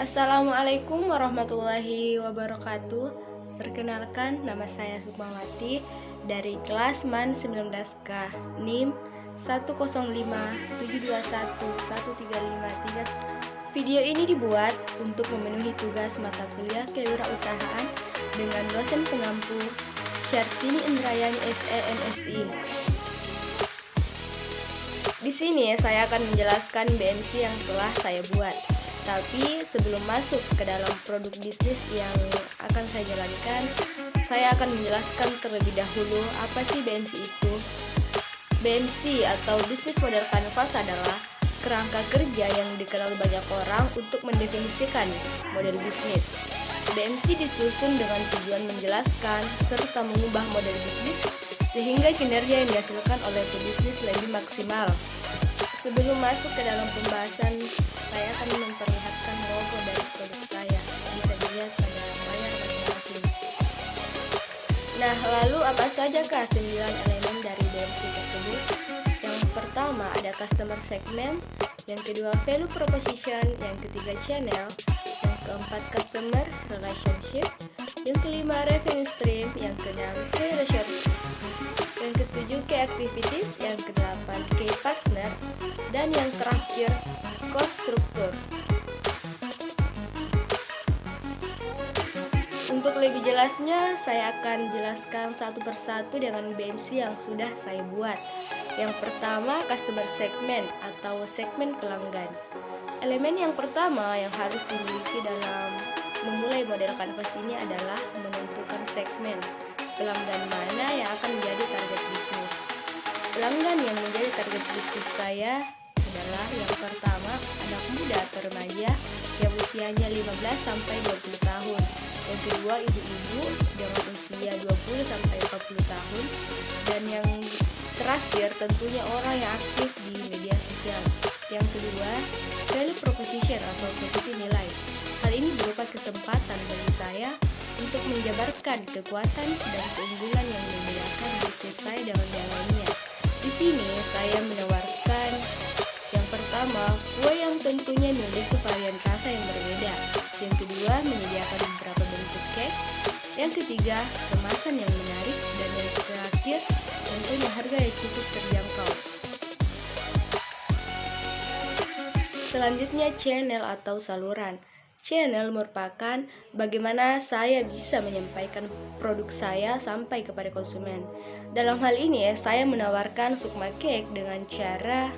Assalamualaikum warahmatullahi wabarakatuh. Perkenalkan, nama saya Sukmawati dari kelas MAN 19K NIM 105721135. Video ini dibuat untuk memenuhi tugas mata kuliah kewirausahaan dengan dosen pengampu Syartini Indrayani SE/MSI. Di sini saya akan menjelaskan BMC yang telah saya buat. Tapi sebelum masuk ke dalam produk bisnis yang akan saya jalankan, saya akan menjelaskan terlebih dahulu apa sih BMC itu. BMC atau Business Model Canvas adalah kerangka kerja yang dikenal banyak orang untuk mendefinisikan model bisnis. BMC disusun dengan tujuan menjelaskan serta mengubah model bisnis sehingga kinerja yang dihasilkan oleh pebisnis lebih maksimal. Sebelum masuk ke dalam pembahasan, saya akan memperlihatkan logo dari produk saya. Bisa dilihat pada layar masing-masing. Nah, lalu apa sajakah 9 elemen dari BMC tersebut? Yang pertama ada customer segment, yang kedua value proposition, yang ketiga channel, yang keempat customer relationship, yang kelima revenue stream, yang keenam key resource, yang ketujuh key activities, yang kedelapan key partner, dan yang terakhir cost structure. Untuk lebih jelasnya, saya akan jelaskan satu persatu dengan BMC yang sudah saya buat. Yang pertama, customer segment atau segmen pelanggan. Elemen yang pertama yang harus dimiliki dalam memulai model canvas ini adalah menentukan segmen pelanggan mana yang akan menjadi target bisnis. Pelanggan yang menjadi target bisnis saya adalah yang pertama anak muda atau remaja yang usianya 15 sampai 20 tahun. Yang kedua ibu-ibu dengan usia 20 sampai 40 tahun. Dan yang terakhir tentunya orang yang aktif di media sosial. Yang kedua, value proposition atau proposisi nilai. Hal ini berupa kesempatan bagi saya untuk menjabarkan kekuatan dan keunggulan yang membedakan bisnis saya dengan yang lainnya. Di sini saya menawarkan yang pertama, kue yang tentunya memiliki varian rasa yang berbeda. Yang kedua, menyediakan beberapa bentuk cake. Yang ketiga, kemasan yang menarik. Dan yang terakhir, tentunya harga yang cukup terjangkau. Selanjutnya, channel atau saluran. Channel merupakan bagaimana saya bisa menyampaikan produk saya sampai kepada konsumen. Dalam hal ini, saya menawarkan Sukma Cake dengan cara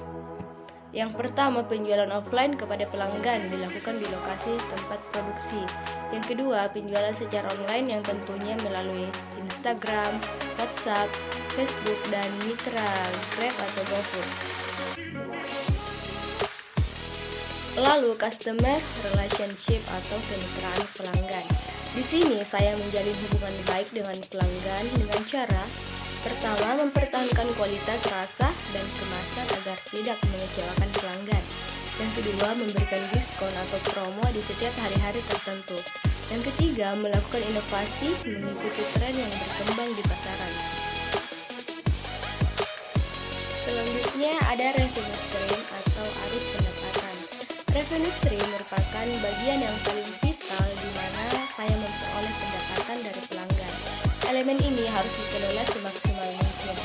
yang pertama, penjualan offline kepada pelanggan dilakukan di lokasi tempat produksi. Yang kedua, penjualan secara online yang tentunya melalui Instagram, WhatsApp, Facebook, dan mitra Grab atau GoFood. Lalu, customer relationship atau kemitraan pelanggan. Di sini saya menjalin hubungan baik dengan pelanggan dengan cara pertama, mempertahankan kualitas rasa dan kemasan agar tidak mengecewakan pelanggan. Yang kedua, memberikan diskon atau promo di setiap hari-hari tertentu. Yang ketiga, melakukan inovasi mengikuti tren yang berkembang di pasaran. Selanjutnya ada revenue stream atau arus pendapatan. Revenue stream merupakan bagian yang paling vital di mana saya memperoleh pendapatan dari pelanggan. Elemen ini harus dikelola semaksimal mungkin,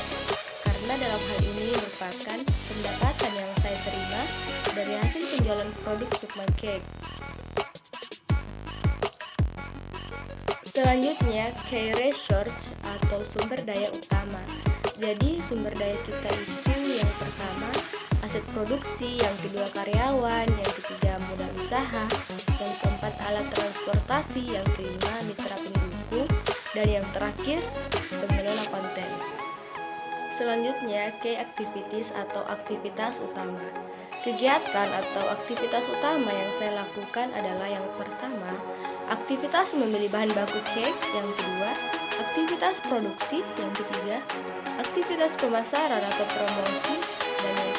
karena dalam hal ini merupakan pendapatan yang saya terima dari hasil penjualan produk Sukma Cake. Selanjutnya, key resource atau sumber daya utama. Jadi, sumber daya kita itu yang pertama, aset produksi, yang kedua karyawan, yang ketiga modal usaha, yang keempat alat transportasi, yang kelima mitra pendukung, dan yang terakhir pengelola konten. Selanjutnya, key activities atau aktivitas utama. Kegiatan atau aktivitas utama yang saya lakukan adalah yang pertama, aktivitas membeli bahan baku cake, yang kedua, aktivitas produksi, yang ketiga, aktivitas pemasaran atau promosi, dan yang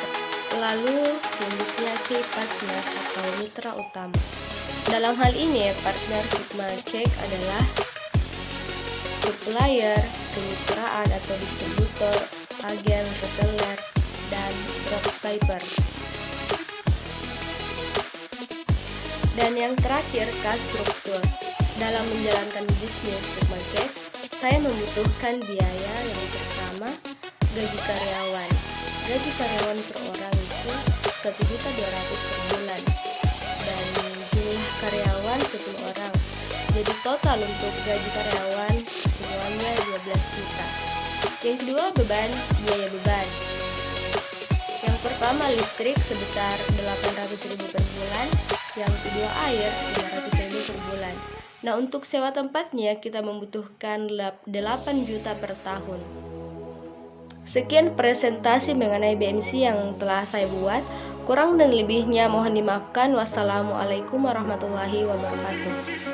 lalu selanjutnya key partner atau mitra utama. Dalam hal ini, partner Sukma Cake adalah supplier, kemitraan atau distributor, agen, reseller, dan dropshipper. Dan yang terakhir, kas struktur. Dalam menjalankan bisnis supermarket, saya membutuhkan biaya yang pertama, gaji karyawan. Gaji karyawan per orang itu 1.200.000 per bulan. Dan jumlah karyawan 10 orang. Jadi total untuk gaji karyawan semuanya 12 juta. Yang kedua, biaya beban. Yang pertama, listrik sebesar 800.000 per bulan. Yang kedua, air 500.000 per bulan. Nah, untuk sewa tempatnya kita membutuhkan 8 juta per tahun. Sekian presentasi mengenai BMC yang telah saya buat. Kurang dan lebihnya mohon dimaafkan. Wassalamualaikum warahmatullahi wabarakatuh.